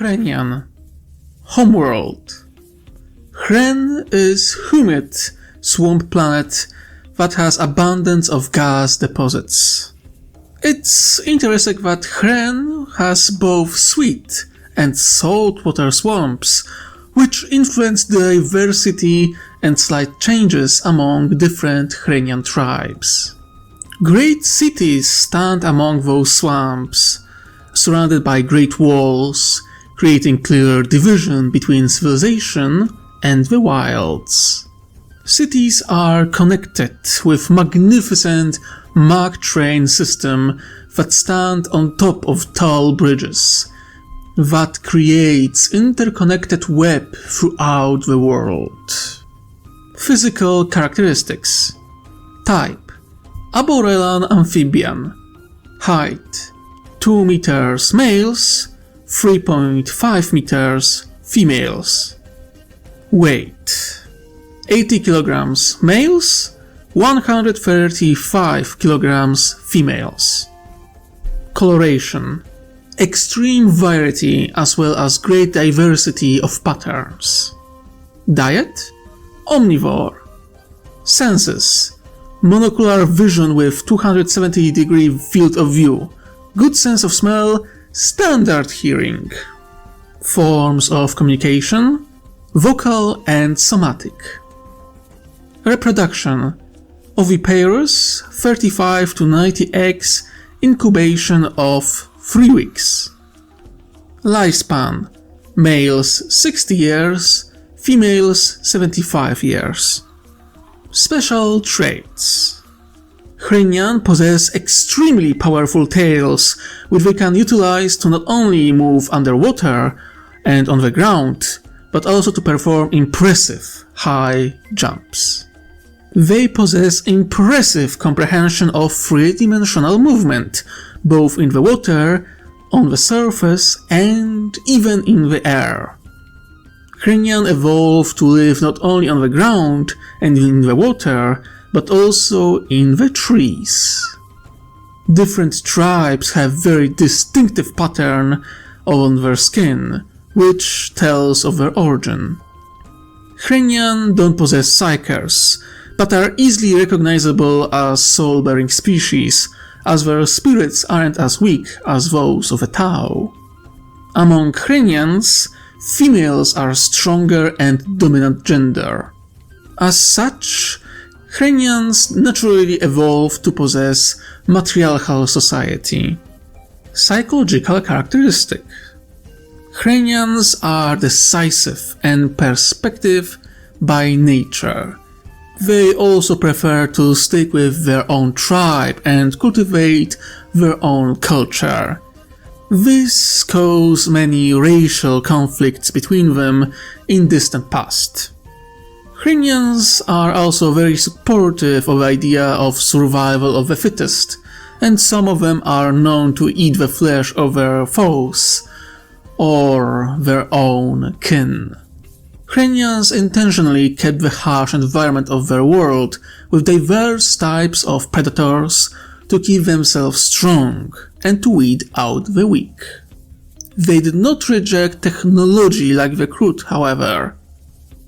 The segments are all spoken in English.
Hrenian. Homeworld. Hren is humid swamp planet that has abundance of gas deposits. It's interesting that Hren has both sweet and saltwater swamps, which influence the diversity and slight changes among different Hrenian tribes. Great cities stand among those swamps, surrounded by great walls, creating clear division between civilization and the wilds. Cities are connected with magnificent Mark train system that stand on top of tall bridges, that creates interconnected web throughout the world. Physical characteristics. Type: Arboreal amphibian. Height: 2 meters males, 3.5 meters females. Weight: 80 kilograms males, 135 kilograms females. Coloration: extreme variety as well as great diversity of patterns. Diet: omnivore. Senses: monocular vision with 270-degree field of view, good sense of smell, standard hearing. Forms of communication: vocal and somatic. Reproduction: oviparous, 35 to 90 eggs, incubation of 3 weeks. Lifespan: males 60 years, females 75 years. Special traits. Hrenian possess extremely powerful tails, which they can utilize to not only move underwater and on the ground, but also to perform impressive high jumps. They possess impressive comprehension of three-dimensional movement, both in the water, on the surface, and even in the air. Hrenian evolved to live not only on the ground and in the water, but also in the trees. Different tribes have very distinctive pattern on their skin, which tells of their origin. Hrenian don't possess psykers, but are easily recognizable as soul-bearing species, as their spirits aren't as weak as those of a Tau. Among Hrenians, females are stronger and dominant gender. As such, Hrenians naturally evolved to possess matriarchal society. Psychological characteristic. Hrenians are decisive and perspective by nature. They also prefer to stick with their own tribe and cultivate their own culture. This caused many racial conflicts between them in distant past. Hrenians are also very supportive of the idea of survival of the fittest, and some of them are known to eat the flesh of their foes or their own kin. Hrenians intentionally kept the harsh environment of their world with diverse types of predators to keep themselves strong and to weed out the weak. They did not reject technology like the Krut, however.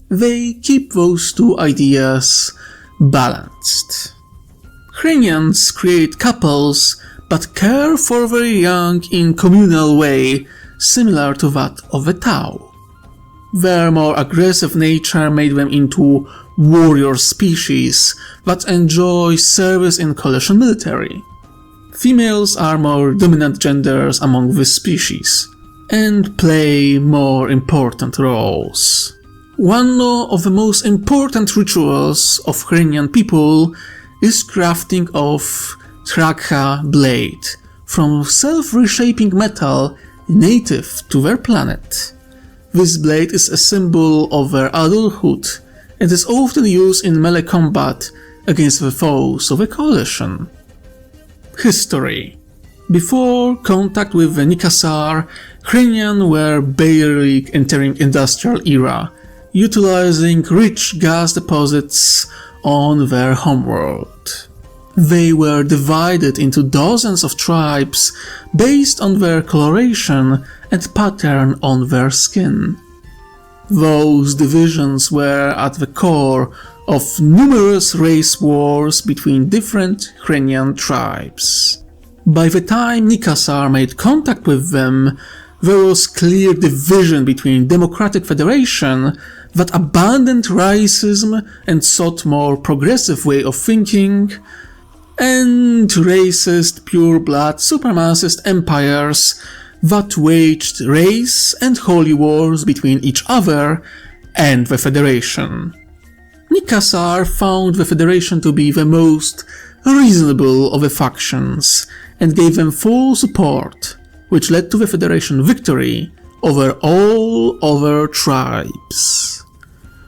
They keep those two ideas balanced. Hrenians create couples but care for their young in communal way, similar to that of the Tau. Their more aggressive nature made them into warrior species that enjoy service in coalition military. Females are more dominant genders among this species and play more important roles. One of the most important rituals of Hrenian people is crafting of Trakha blade from self-reshaping metal native to their planet. This blade is a symbol of their adulthood and is often used in melee combat against the foes of a coalition. History. Before contact with the Nikasar, Hrenian were barely entering industrial era, utilizing rich gas deposits on their homeworld. They were divided into dozens of tribes based on their coloration and pattern on their skin. Those divisions were at the core of numerous race wars between different Hrenian tribes. By the time Nikasar made contact with them, there was clear division between Democratic Federation that abandoned racism and sought more progressive way of thinking, and racist, pure-blood, supremacist empires that waged race and holy wars between each other and the Federation. Nikasar found the Federation to be the most reasonable of the factions and gave them full support, which led to the Federation victory over all other tribes.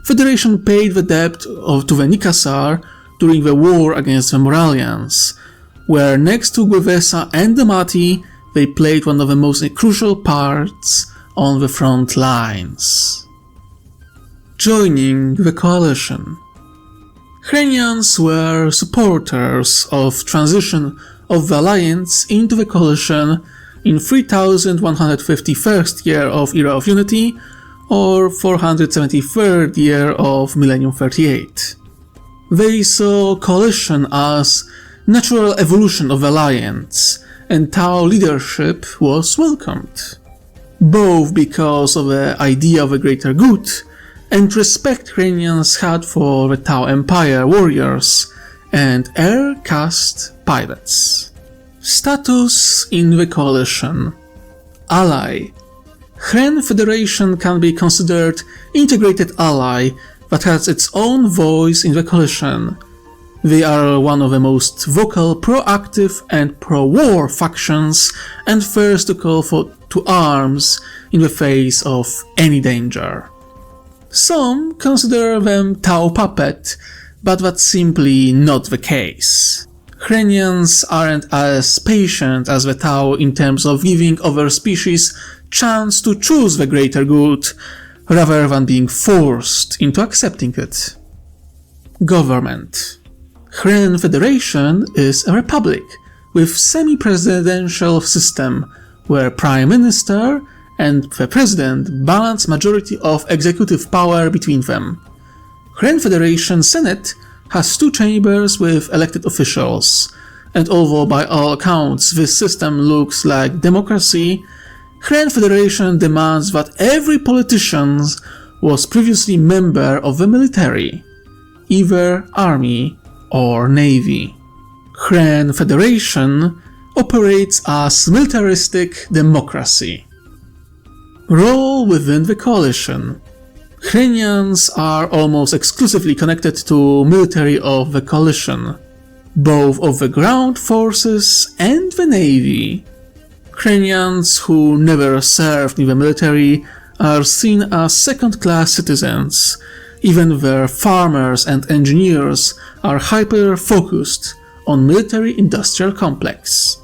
Federation paid the debt to the Nikasar during the war against the Moralians, where next to Gwevesa and Damati, they played one of the most crucial parts on the front lines. Joining the coalition. Hrenians were supporters of transition of the alliance into the coalition in 3151st year of Era of Unity or 473rd year of Millennium 38. They saw coalition as natural evolution of the alliance, and Tau leadership was welcomed, both because of the idea of a greater good and respect Hrenians had for the Tau Empire warriors and air caste pilots. Status in the coalition. Ally. Hren Federation can be considered integrated ally that has its own voice in the coalition. They are one of the most vocal, proactive and pro-war factions and first to call to arms in the face of any danger. Some consider them Tau puppet, but that's simply not the case. Hrenians aren't as patient as the Tau in terms of giving other species chance to choose the greater good, rather than being forced into accepting it. Government. Hren Federation is a republic with semi-presidential system where Prime Minister and the President balance majority of executive power between them. Hren Federation Senate has two chambers with elected officials, and although by all accounts this system looks like democracy, Hren Federation demands that every politician was previously member of the military, either army or navy. Hren Federation operates as militaristic democracy. Role within the coalition. Hrenians are almost exclusively connected to military of the coalition, both of the ground forces and the navy. Hrenians who never served in the military are seen as second-class citizens. Even their farmers and engineers are hyper-focused on military-industrial complex.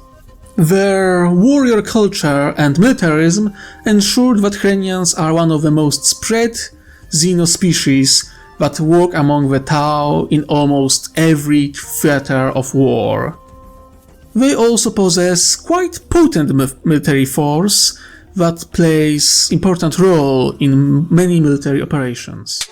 Their warrior culture and militarism ensured that Hrenians are one of the most spread xenospecies that work among the Tau in almost every theater of war. They also possess quite potent military force that plays important role in many military operations.